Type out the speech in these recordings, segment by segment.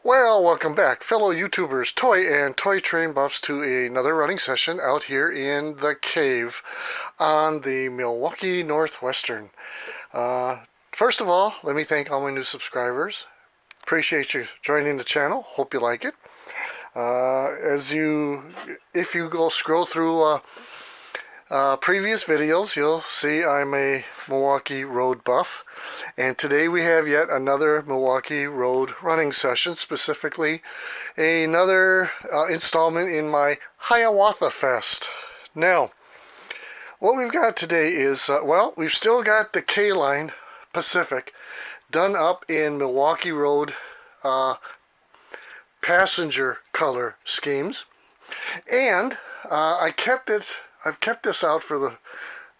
Well, welcome back, fellow YouTubers, toy and toy train buffs, to another running session out here in the cave on the Milwaukee Northwestern. First of all, let me thank all my new subscribers. Appreciate you joining the channel. Hope you like it. If you go scroll through previous videos, you'll see I'm a Milwaukee Road buff. And today we have yet another Milwaukee Road running session, specifically another installment in my Hiawatha Fest. Now, what we've got today is, we've still got the K-Line Pacific done up in Milwaukee Road passenger color schemes. And I've kept this out for the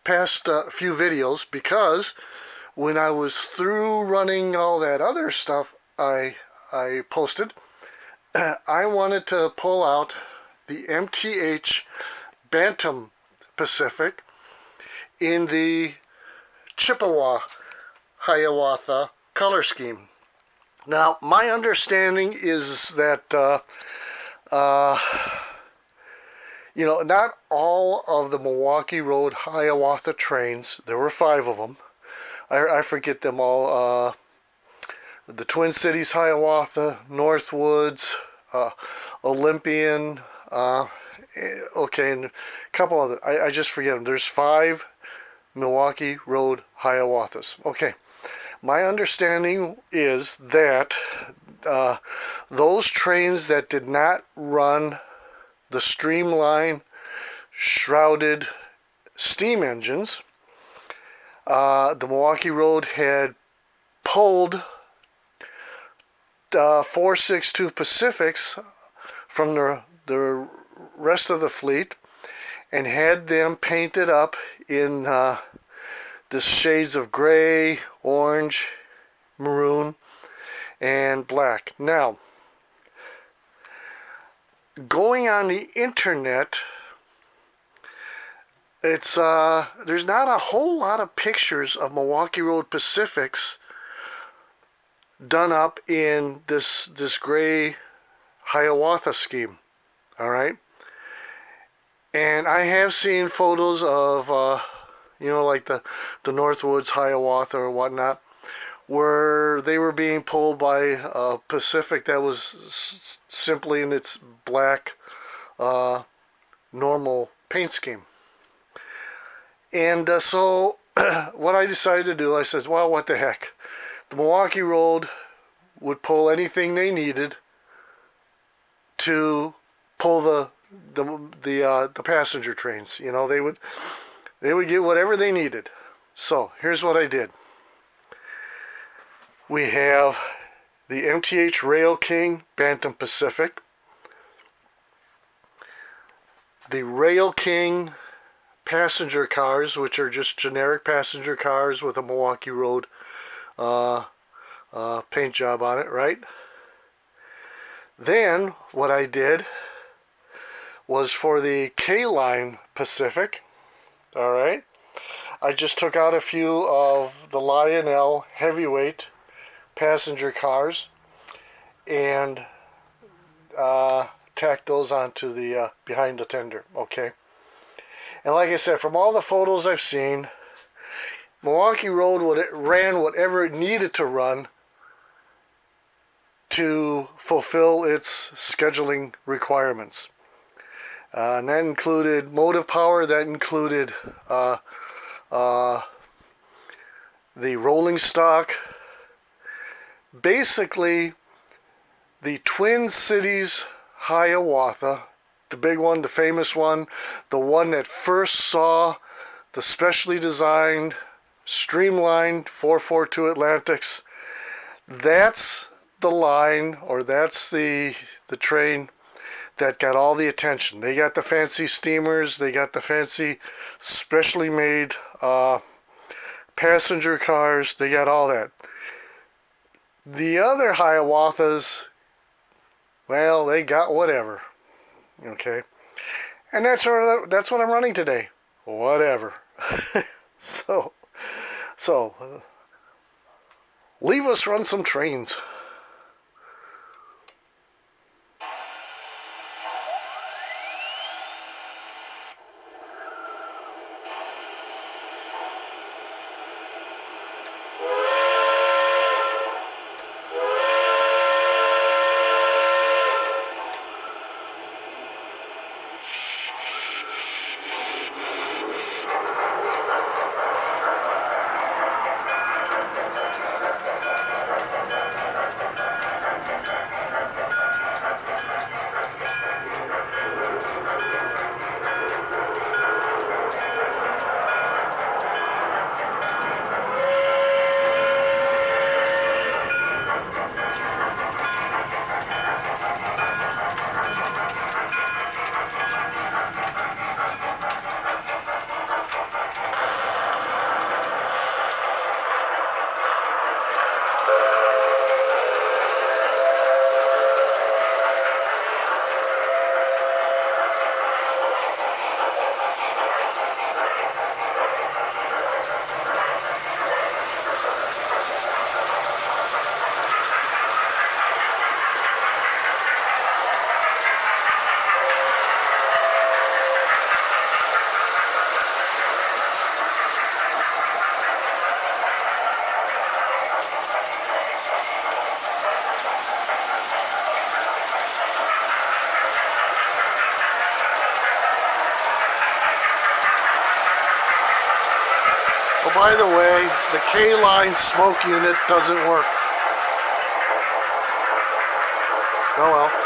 past few videos because when I was through running all that other stuff I posted, I wanted to pull out the MTH Bantam Pacific in the Chippewa Hiawatha color scheme. Now, my understanding is that not all of the Milwaukee Road Hiawatha trains, there were 5 of them. I forget them all. The Twin Cities Hiawatha, Northwoods, Olympian, okay, and a couple other. I just forget them. There's 5 Milwaukee Road Hiawathas. Okay. My understanding is that those trains that did not run the streamline shrouded steam engines, the Milwaukee Road had pulled 462 Pacifics from the rest of the fleet and had them painted up in the shades of gray, orange, maroon, and black. Now, going on the internet, it's there's not a whole lot of pictures of Milwaukee Road Pacifics done up in this gray Hiawatha scheme. All right, and I have seen photos of like the Northwoods Hiawatha or whatnot, where they were being pulled by a Pacific that was simply in its black normal paint scheme. And so what I decided to do, I said, well, what the heck. The Milwaukee Road would pull anything they needed to pull the passenger trains. They would get whatever they needed. So here's what I did. We have the MTH RailKing Bantam Pacific, the RailKing passenger cars, which are just generic passenger cars with a Milwaukee Road paint job on it, right? Then what I did was for the K-Line Pacific, all right, I just took out a few of the Lionel heavyweight passenger cars and tacked those onto the behind the tender. Okay. And like I said, from all the photos I've seen, Milwaukee Road ran whatever it needed to run to fulfill its scheduling requirements. And that included motive power, that included the rolling stock. Basically, the Twin Cities Hiawatha, the big one, the famous one, the one that first saw the specially designed, streamlined 442 Atlantics, that's the line, or that's the train that got all the attention. They got the fancy steamers, they got the fancy specially made passenger cars, they got all that. The other Hiawathas, well, they got whatever. Okay, and that's what I'm running today. Whatever. So leave us run some trains. by the way, the K-Line smoke unit doesn't work. Oh well.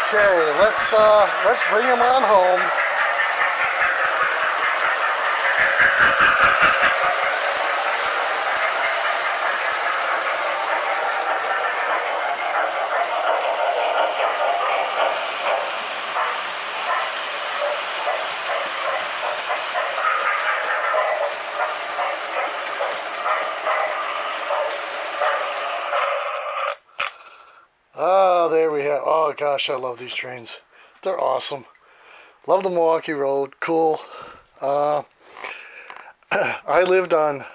Okay, let's bring him on home. Oh, there we have. Oh gosh, I love these trains. They're awesome. Love the Milwaukee Road. Cool. I lived on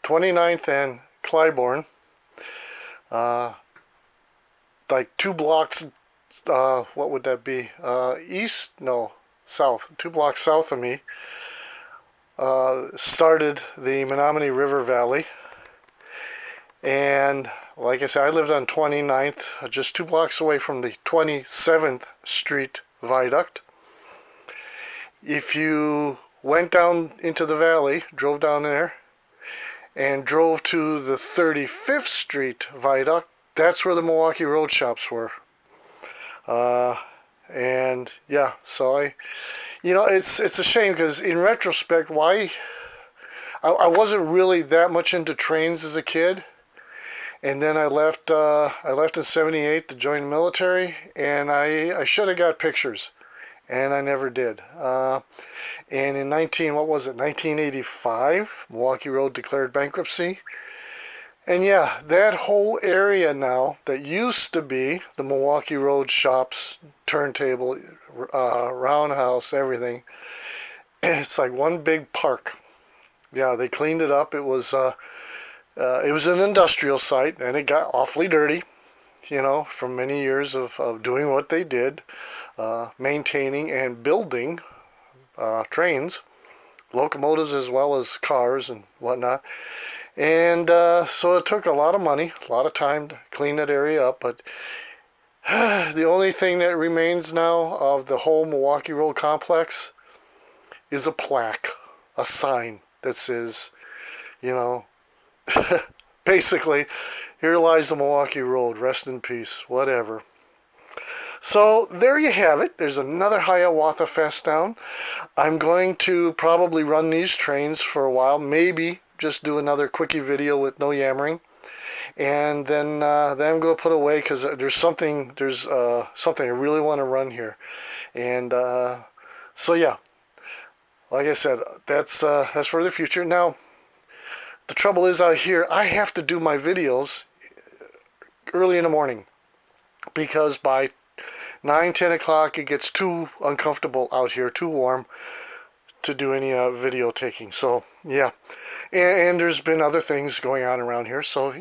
29th and Clybourne, like 2 blocks. What would that be? East? No, south. 2 blocks south of me. Started the Menominee River Valley, and like I said, I lived on 29th, just 2 blocks away from the 27th Street Viaduct. If you went down into the valley, drove down there, and drove to the 35th Street Viaduct, that's where the Milwaukee Road shops were. And yeah, so it's a shame because in retrospect, why I wasn't really that much into trains as a kid. And then I left in '78 to join the military, and I should have got pictures, and I never did. And in 1985, Milwaukee Road declared bankruptcy. And yeah, that whole area now that used to be the Milwaukee Road shops, turntable, roundhouse, everything, it's like one big park. Yeah, they cleaned it up. It was an industrial site, and it got awfully dirty, from many years of doing what they did, maintaining and building trains, locomotives as well as cars and whatnot. And so it took a lot of money, a lot of time to clean that area up. But the only thing that remains now of the whole Milwaukee Road complex is a plaque, a sign that says, basically, here lies the Milwaukee Road, rest in peace, whatever. So there you have it. There's another Hiawatha Fest down. I'm going to probably run these trains for a while, maybe just do another quickie video with no yammering, and then I'm going to put away because there's something I really want to run here, and so yeah, like I said, that's for the future. Now, the trouble is out here, I have to do my videos early in the morning because by 9-10 o'clock it gets too uncomfortable out here, too warm to do any video taking. So yeah, and there's been other things going on around here, so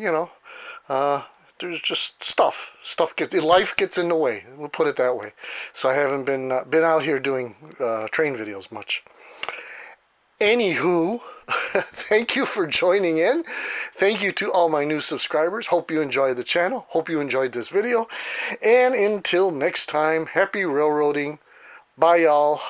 there's just life gets in the way, we'll put it that way. So I haven't been out here doing train videos much. Anywho, thank you for joining in. Thank you to all my new subscribers. Hope you enjoyed the channel. Hope you enjoyed this video. And until next time, happy railroading. Bye, y'all.